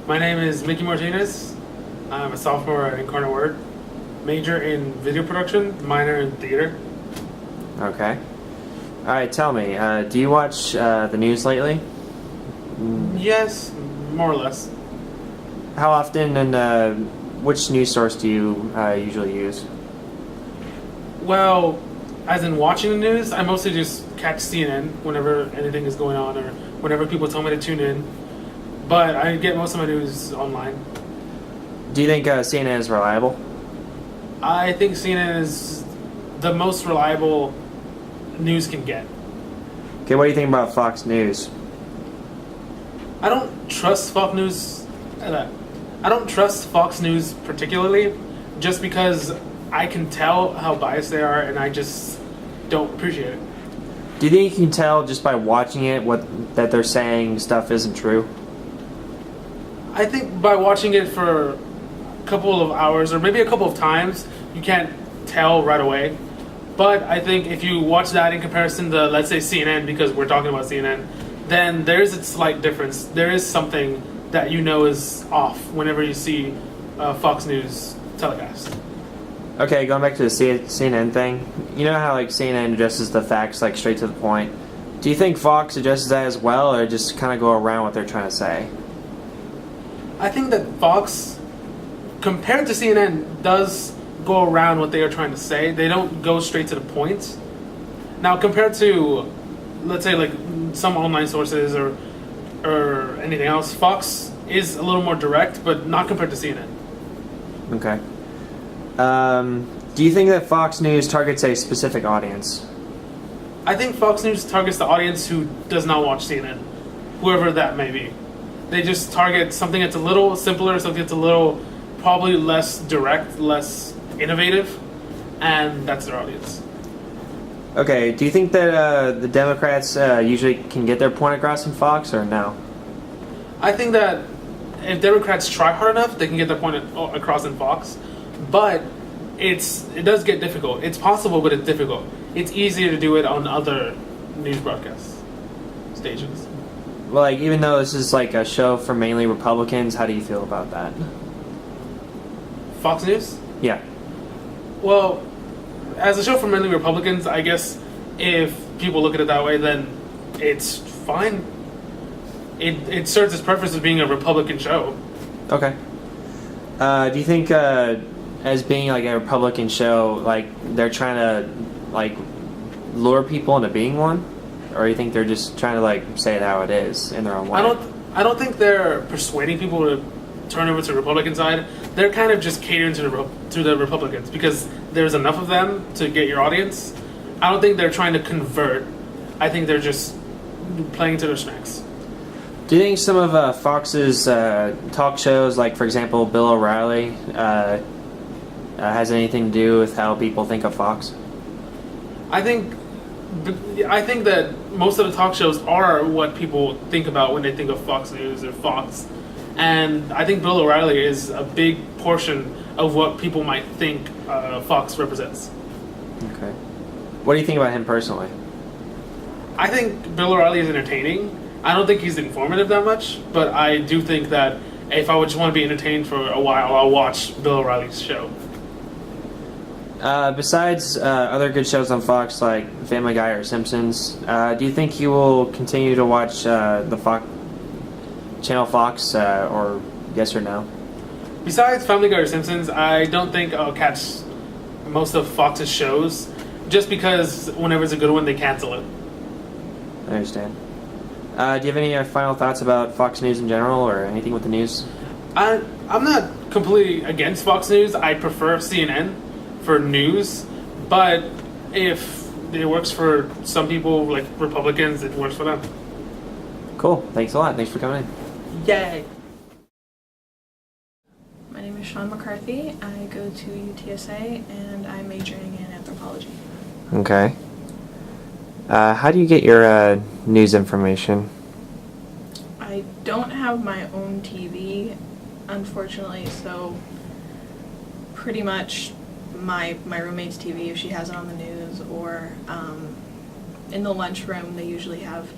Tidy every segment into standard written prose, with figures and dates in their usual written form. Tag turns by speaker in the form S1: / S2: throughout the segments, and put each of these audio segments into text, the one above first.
S1: My name is Mickey Martinez. I'm a sophomore at Incarnate Word. Major in video production, minor in theater.
S2: Okay. Alright, tell me, do you watch the news lately?
S1: Yes, more or less.
S2: How often and which news source do you usually use?
S1: Well, as in watching the news, I mostly just catch CNN whenever anything is going on or whenever people tell me to tune in. But I get most of my news online.
S2: Do you think CNN is reliable?
S1: I think CNN is the most reliable news can get.
S2: Okay, what do you think about Fox News?
S1: I don't trust Fox News. I don't trust Fox News particularly, just because I can tell how biased they are, and I just don't appreciate it.
S2: Do you think you can tell just by watching it that they're saying stuff isn't true?
S1: I think by watching it for a couple of hours or maybe a couple of times, you can't tell right away. But I think if you watch that in comparison to, let's say, CNN, because we're talking about CNN, then there is a slight difference. There is something that you know is off whenever you see Fox News telecast.
S2: Okay, going back to the CNN thing, you know how like CNN addresses the facts like straight to the point. Do you think Fox addresses that as well, or just kind of go around what they're trying to say?
S1: I think that Fox, compared to CNN, does go around what they are trying to say. They don't go straight to the point. Now, compared to, let's say, like some online sources or anything else, Fox is a little more direct, but not compared to CNN.
S2: Okay. Do you think that Fox News targets a specific audience?
S1: I think Fox News targets the audience who does not watch CNN, whoever that may be. They just target something that's a little simpler, something that's a little probably less direct, less innovative, and that's their audience.
S2: Okay, do you think that the Democrats usually can get their point across in Fox, or no?
S1: I think that if Democrats try hard enough, they can get their point across in Fox, but it does get difficult. It's possible, but it's difficult. It's easier to do it on other news broadcast stations.
S2: Well, like, even though this is like a show for mainly Republicans, how do you feel about that?
S1: Fox News?
S2: Yeah.
S1: Well, as a show for mainly Republicans, I guess if people look at it that way, then it's fine. It serves its purpose as being a Republican show.
S2: Okay. Do you think, as being like a Republican show, like they're trying to like lure people into being one, or you think they're just trying to like say it how it is in their own way?
S1: I don't think they're persuading people to turn over to the Republican side. They're kind of just catering to the Republicans because there's enough of them to get your audience. I don't think they're trying to convert. I think they're just playing to their strengths.
S2: Do you think some of Fox's talk shows, like for example Bill O'Reilly, has anything to do with how people think of Fox?
S1: I think that most of the talk shows are what people think about when they think of Fox News or Fox. And I think Bill O'Reilly is a big portion of what people might think Fox represents.
S2: Okay. What do you think about him personally?
S1: I think Bill O'Reilly is entertaining. I don't think he's informative that much, but I do think that if I would just want to be entertained for a while, I'll watch Bill O'Reilly's show.
S2: Besides other good shows on Fox like Family Guy or Simpsons, do you think you will continue to watch the Channel Fox, or yes or no?
S1: Besides Family Guy or Simpsons, I don't think I'll catch most of Fox's shows, just because whenever it's a good one, they cancel it.
S2: I understand. Do you have any final thoughts about Fox News in general, or anything with the news?
S1: I'm not completely against Fox News. I prefer CNN for news, but if it works for some people, like Republicans, it works for them.
S2: Cool. Thanks a lot. Thanks for coming in.
S1: Yay!
S3: My name is Sean McCarthy. I go to UTSA and I'm majoring in anthropology.
S2: Okay. How do you get your news information?
S3: I don't have my own TV, unfortunately, so pretty much my roommate's TV, if she has it on the news, or in the lunchroom they have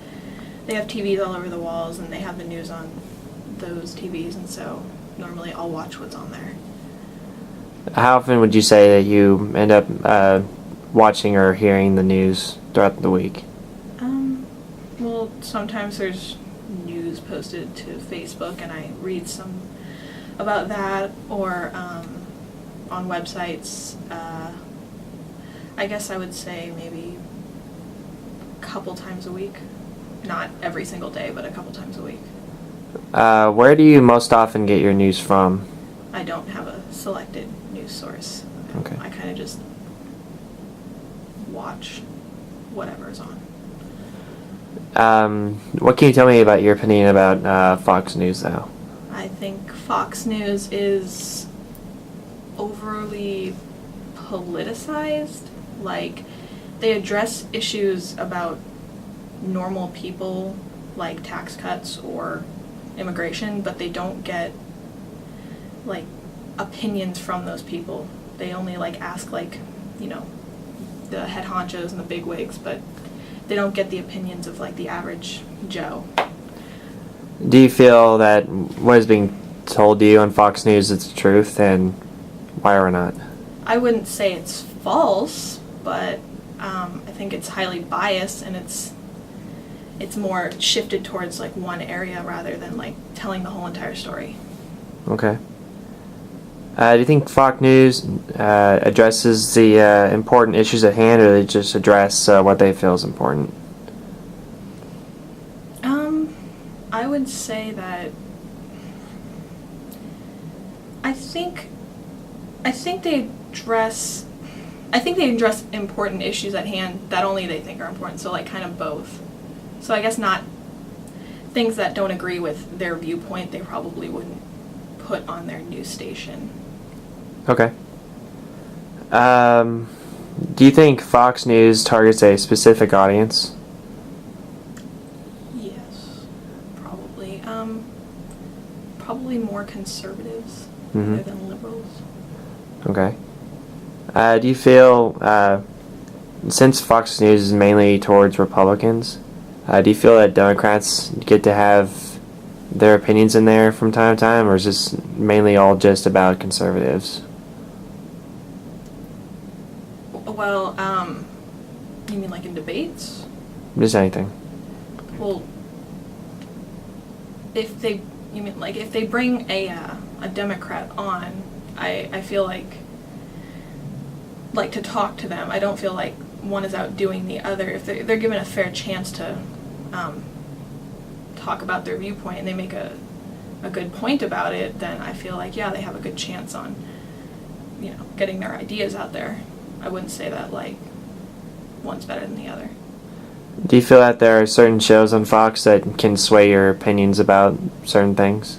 S3: TVs all over the walls and they have the news on those TVs, and so normally I'll watch what's on there.
S2: How often would you say that you end up watching or hearing the news throughout the week?
S3: Well, sometimes there's news posted to Facebook, and I read some about that, or on websites. I guess I would say maybe a couple times a week. Not every single day, but a couple times a week.
S2: Where do you most often get your news from?
S3: I don't have a selected news source.
S2: Okay.
S3: I kind of just watch whatever's on.
S2: What can you tell me about your opinion about Fox News, though?
S3: I think Fox News is overly politicized. Like, they address issues about normal people, like tax cuts or immigration, but they don't get, like, opinions from those people. They only, like, ask, like, you know, the head honchos and the bigwigs, but they don't get the opinions of, like, the average Joe.
S2: Do you feel that what is being told to you on Fox News is the truth, and why or not?
S3: I wouldn't say it's false, but I think it's highly biased, and it's more shifted towards, like, one area rather than, like, telling the whole entire story.
S2: Okay. Do you think Fox News addresses the important issues at hand, or they just address what they feel is important?
S3: I would say that I think they address important issues at hand that only they think are important, so, like, kind of both. So I guess not things that don't agree with their viewpoint, they probably wouldn't put on their news station.
S2: Okay. Do you think Fox News targets a specific audience?
S3: Yes, probably. Probably more conservatives
S2: Mm-hmm.
S3: rather than liberals.
S2: Okay. Do you feel, since Fox News is mainly towards Republicans, do you feel that Democrats get to have their opinions in there from time to time, or is this mainly all just about conservatives?
S3: Well, you mean like in debates?
S2: Just anything.
S3: Well, if they bring a Democrat on, I feel like to talk to them. I don't feel like one is outdoing the other. If they're given a fair chance to talk about their viewpoint and they make a good point about it, then I feel like, yeah, they have a good chance on, you know, getting their ideas out there. I wouldn't say that, like, one's better than the other.
S2: Do you feel that there are certain shows on Fox that can sway your opinions about certain things?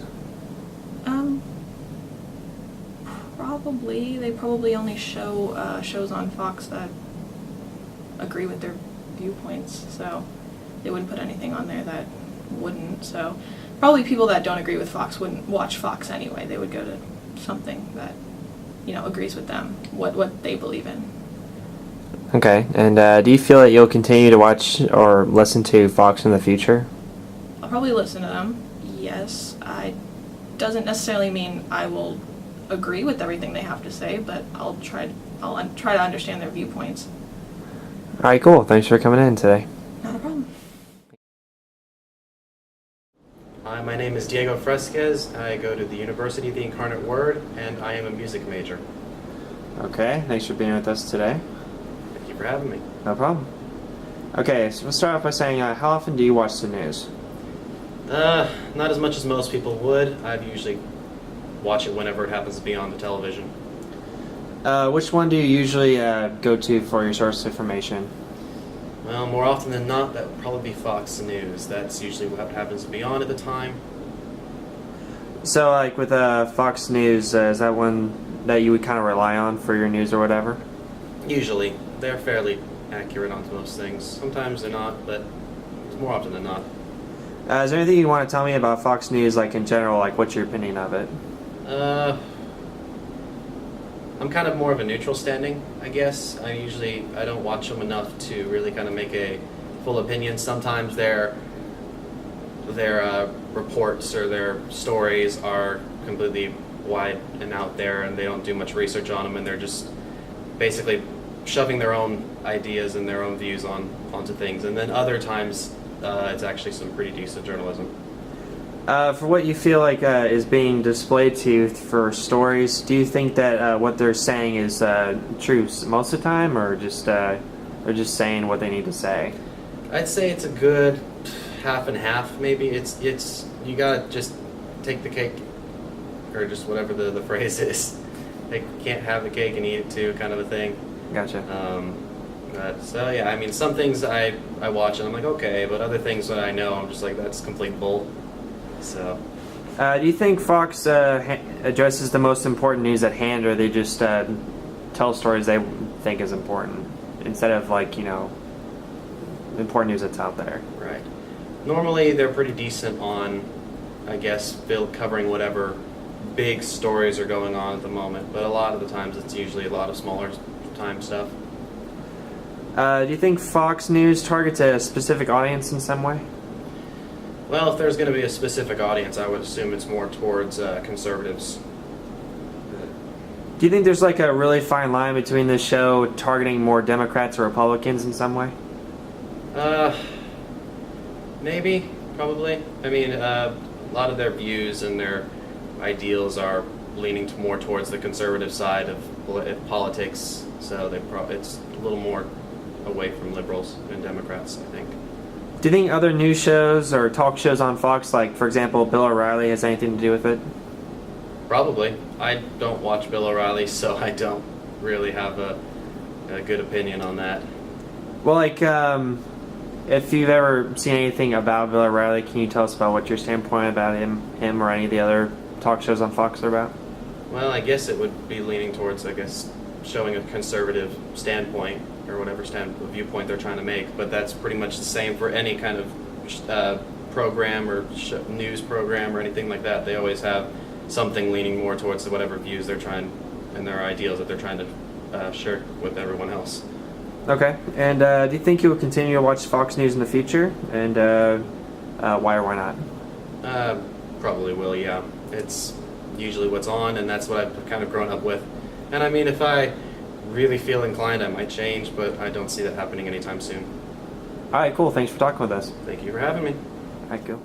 S3: Probably. They probably only show shows on Fox that agree with their viewpoints, so they wouldn't put anything on there that wouldn't. So probably people that don't agree with Fox wouldn't watch Fox anyway. They would go to something that, you know, agrees with them, what they believe in.
S2: Okay, and do you feel that you'll continue to watch or listen to Fox in the future?
S3: I'll probably listen to them, yes. Doesn't necessarily mean I will agree with everything they have to say, but I'll try to understand their viewpoints.
S2: Alright, cool. Thanks for coming in today.
S3: Not a problem.
S4: Hi, my name is Diego Fresquez. I go to the University of the Incarnate Word, and I am a music major.
S2: Okay, thanks for being with us today.
S4: Thank you for having me.
S2: No problem. Okay, so we'll start off by saying, how often do you watch the news?
S4: Not as much as most people would. I usually watch it whenever it happens to be on the television.
S2: Which one do you usually go to for your source information?
S4: Well, more often than not, that would probably be Fox News. That's usually what happens to be on at the time.
S2: So, like, with Fox News, is that one that you would kind of rely on for your news or whatever?
S4: Usually. They're fairly accurate on most things. Sometimes they're not, but more often than not.
S2: Is there anything you want to tell me about Fox News, like, in general? Like, what's your opinion of it?
S4: I'm kind of more of a neutral standing, I guess. I don't watch them enough to really kind of make a full opinion. Sometimes they're their reports or their stories are completely wide and out there, and they don't do much research on them, and they're just basically shoving their own ideas and their own views onto things. And then other times, it's actually some pretty decent journalism.
S2: For what you feel like is being displayed to you for stories, do you think that what they're saying is true most of the time, or just saying what they need to say?
S4: I'd say it's a good half and half, maybe. It's you gotta just take the cake, or just whatever the phrase is. They can't have the cake and eat it too, kind of a thing.
S2: Gotcha.
S4: So yeah, I mean, some things I watch and I'm like, okay, but other things that I know, I'm just like, that's complete bull. So.
S2: Do you think Fox addresses the most important news at hand, or they just tell stories they think is important instead of important news that's out there?
S4: Right. Normally, they're pretty decent on, I guess, covering whatever big stories are going on at the moment. But a lot of the times, it's usually a lot of smaller time stuff.
S2: Do you think Fox News targets a specific audience in some way?
S4: Well, if there's going to be a specific audience, I would assume it's more towards conservatives.
S2: Do you think there's like a really fine line between this show targeting more Democrats or Republicans in some way?
S4: Maybe, probably. I mean, a lot of their views and their ideals are leaning more towards the conservative side of politics, so it's a little more away from liberals and Democrats, I think.
S2: Do you think other news shows or talk shows on Fox, like for example Bill O'Reilly, has anything to do with it?
S4: Probably. I don't watch Bill O'Reilly, so I don't really have a good opinion on that.
S2: Well, like, if you've ever seen anything about Bill O'Reilly, can you tell us about what your standpoint about him or any of the other talk shows on Fox are about?
S4: Well, I guess it would be leaning towards, showing a conservative standpoint or whatever viewpoint they're trying to make. But that's pretty much the same for any kind of program or news program or anything like that. They always have something leaning more towards whatever views they're trying and their ideals that they're trying to share with everyone else.
S2: Okay. And do you think you'll continue to watch Fox News in the future? And why or why not?
S4: Probably will, yeah. It's usually what's on, and that's what I've kind of grown up with. And I mean, if I really feel inclined, I might change, but I don't see that happening anytime soon.
S2: All right, cool. Thanks for talking with us.
S4: Thank you for having me.
S2: All right, cool.